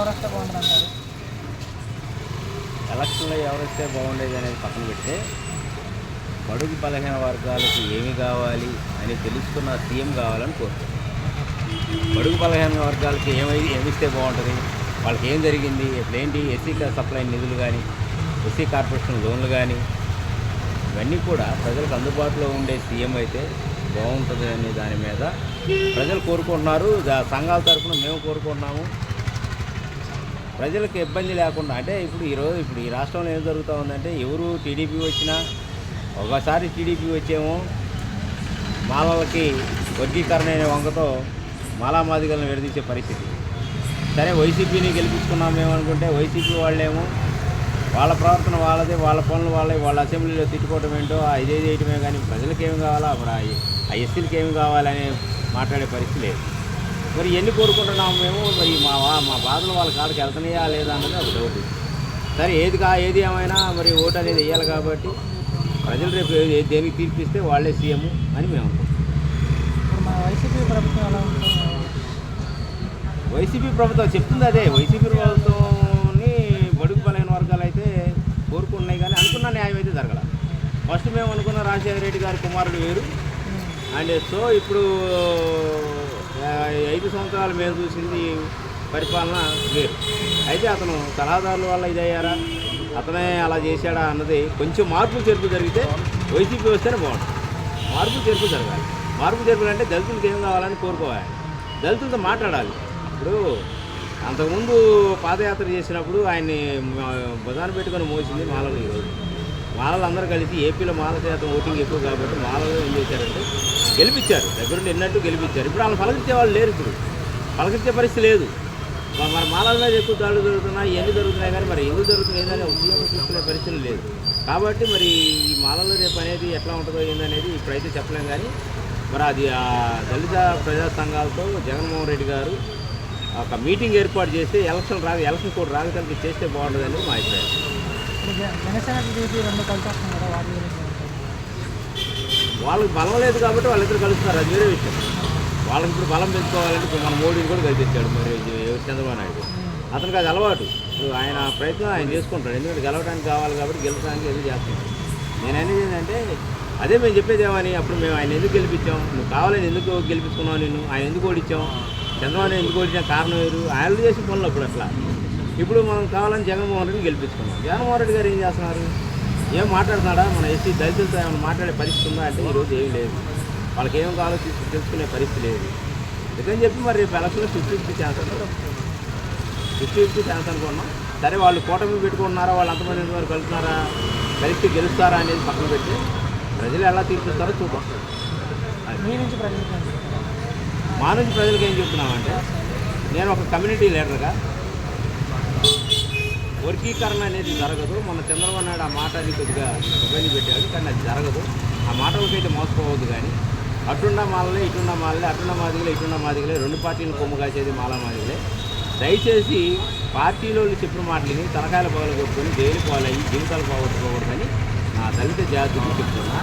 ఎవరు వస్తే బాగుంటుంది అంటారు? ఎలక్షన్లో ఎవరైతే బాగుండేది అనేది పక్కన పెడితే బడుగు బలహీన వర్గాలకు ఏమి కావాలి అని తెలుసుకున్న సీఎం కావాలని కోరుతున్నాను. బడుగు బలహీన వర్గాలకి ఏమిస్తే బాగుంటుంది, వాళ్ళకి ఏం జరిగింది, ఏంటి ఎస్సీ సప్లై నిధులు కానీ ఎస్సీ కార్పొరేషన్ లోన్లు కానీ ఇవన్నీ కూడా ప్రజలకు అందుబాటులో ఉండే సీఎం అయితే బాగుంటుంది అనే దాని మీద ప్రజలు కోరుకుంటున్నారు. సంఘాల తరఫున మేము కోరుకుంటున్నాము. ప్రజలకు ఇబ్బంది లేకుండా అంటే ఇప్పుడు ఈ రాష్ట్రంలో ఏం జరుగుతూ ఉందంటే ఎవరు టీడీపీ వచ్చినా ఒకసారి టీడీపీ వచ్చేమో మాలలకి వర్గీకరణ అనే వంగతో మాలామాదిగలను విడదీసే పరిస్థితి. సరే వైసీపీని గెలిపించుకున్నాం మేము అనుకుంటే వైసీపీ వాళ్ళేమో వాళ్ళ ప్రవర్తన వాళ్ళదే, వాళ్ళ పనులు వాళ్ళ అసెంబ్లీలో తిట్టుకోవటం ఏంటో ఇదే చేయటమే కానీ ప్రజలకు ఏమి కావాలా అప్పుడు ఆ ఎస్సీలకి ఏమి కావాలని మాట్లాడే పరిస్థితి లేదు. మరి ఎన్ని కోరుకుంటున్నాము మేము, మరి మా బాధలు వాళ్ళ కాళ్ళకి వెళ్తున్నాయా లేదా అన్నది ఒక డౌట్. సరే ఏది ఏమైనా మరి ఓటు అనేది వేయాలి కాబట్టి ప్రజలు రేపు దేనికి తీర్పిస్తే వాళ్ళే సీఎం అని మేము అనుకుంటున్నాం. ఇప్పుడు మన వైసీపీ ప్రభుత్వం ఎలా ఉంటుంది? వైసీపీ ప్రభుత్వం చెప్తుంది అదే. వైసీపీ ప్రభుత్వంని బడుగు బలైన వర్గాలు అయితే కోరుకున్నాయి కానీ అనుకున్న న్యాయం అయితే జరగల. ఫస్ట్ మేము అనుకున్న రాజశేఖర రెడ్డి గారి కుమారుడు వేరు అండ్ సో ఇప్పుడు 5 సంవత్సరాలు మేము చూసింది పరిపాలన వేరు. అయితే అతను సలహాదారుల వల్ల ఇదయ్యారా, అతనే అలా చేశాడా అన్నది కొంచెం మార్పు చేర్పు జరిగితే వైసీపీ వస్తేనే బాగుంటుంది. మార్పు చేర్పు జరగాలి. మార్పు చేర్పులు అంటే దళితులకు ఏం కావాలని కోరుకోవాలి, దళితులతో మాట్లాడాలి. ఇప్పుడు అంతకుముందు పాదయాత్ర చేసినప్పుడు ఆయన్ని బదాన పెట్టుకొని మోసింది మాలలు. ఈరోజు మాలలు అందరూ కలిసి ఏపీలో మాల శాతం ఓటింగ్ ఎక్కువ కాబట్టి మాలలు ఏం చేశారంటే గెలిపించారు, దగ్గరుండి ఎన్నట్టు గెలిపించారు. ఇప్పుడు వాళ్ళని పలకరించే వాళ్ళు లేరు, ఇప్పుడు పలకరించే పరిస్థితి లేదు. మరి మాలల మీద ఎక్కువ దాడులు జరుగుతున్నాయి, ఇవన్నీ జరుగుతున్నాయి కానీ మరి ఎందుకు జరుగుతున్నాయి ఏంటనే సీఎం చూసుకునే పరిస్థితి లేదు. కాబట్టి మరి ఈ మాలల రేపు అనేది ఎట్లా ఉంటుందో ఏందనేది ఇప్పుడైతే చెప్పలేం. కానీ మరి అది ఆ దళిత ప్రజా సంఘాలతో జగన్మోహన్ రెడ్డి గారు ఒక మీటింగ్ ఏర్పాటు చేస్తే ఎలక్షన్ కోడ్ రాగడానికి చేస్తే బాగుంటుందని మా అభిప్రాయం. జనసేన టీడీపీ రెండు కలిసి వస్తుంది కదా, వాటి గురించి వాళ్ళకి బలం లేదు కాబట్టి వాళ్ళిద్దరు కలుస్తున్నారు, అది వేరే విషయం. వాళ్ళకి ఇప్పుడు బలం పెంచుకోవాలంటే ఇప్పుడు మన మోడీని కూడా కలిపించాడు మరి చంద్రబాబు నాయుడు. అతనికి అది అలవాటు. ఇప్పుడు ఆయన ప్రయత్నం ఆయన చేసుకుంటాడు, ఎందుకంటే గెలవడానికి కావాలి కాబట్టి గెలవడానికి ఎదురు చేస్తున్నాడు. నేను అనేది ఏంటంటే అదే మేము చెప్పేదేమని, అప్పుడు మేము ఆయన ఎందుకు గెలిపించాం, నువ్వు కావాలని ఎందుకు గెలిపించుకున్నావు, నిన్ను ఆయన ఎందుకు ఓడించాం, చంద్రబాబు ఎందుకు ఓడించిన కారణం వేరు, ఆయన చేసిన పనులు అప్పుడు అట్లా. ఇప్పుడు మనం కావాలని జగన్మోహన్ రెడ్డిని గెలిపించుకున్నాం. జగన్మోహన్ రెడ్డి గారు ఏం చేస్తున్నారు, ఏం మాట్లాడుతున్నాడా, మన ఎస్సీ దళితులతో ఏమైనా మాట్లాడే పరిస్థితి ఉందా అంటే ఈరోజు ఏమీ లేదు. వాళ్ళకి ఏం కావాలో తెలుసుకునే పరిస్థితి లేదు. ఎందుకని చెప్పి మరి రేపు ఎలక్షన్లో 50-50 ఛాన్స్ అనుకున్నాం. 50-50 ఛాన్స్ అనుకున్నాం. సరే వాళ్ళు కూటమి పెట్టుకుంటున్నారా, వాళ్ళు అంతమంది ఎంతవరకు కలుస్తున్నారా, కలిసి గెలుస్తారా అనేది పక్కన పెట్టి ప్రజలు ఎలా తీర్పిస్తారో చూద్దాం. మీ నుంచి ప్రజలకు మా నుంచి ప్రజలకు ఏం చెప్తున్నామంటే, నేను ఒక కమ్యూనిటీ లీడర్గా వర్గీకరణ అనేది జరగదు. మన చంద్రబాబు నాయుడు ఆ మాట అది కొద్దిగా ఇబ్బంది పెట్టాడు, కానీ అది జరగదు. ఆ మాటలకైతే మోసపోవద్దు. కానీ అటున్న మాలలే ఇటున్న మాలలే, అటున్న మాదిగలే ఇటున్న మాదిగలే, రెండు పార్టీలు కొమ్ము కాసేది మాలా మాదిగలే. దయచేసి పార్టీలో చెప్పిన మాటలని తలకాయల పగలు కొట్టుకొని జైలు పాలయ్యి జీవితాలు పోగొట్టుకోకూడదని నా దళిత జాతికి చెప్తున్నా,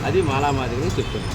అది మాలా మాదిగని చెప్తున్నా.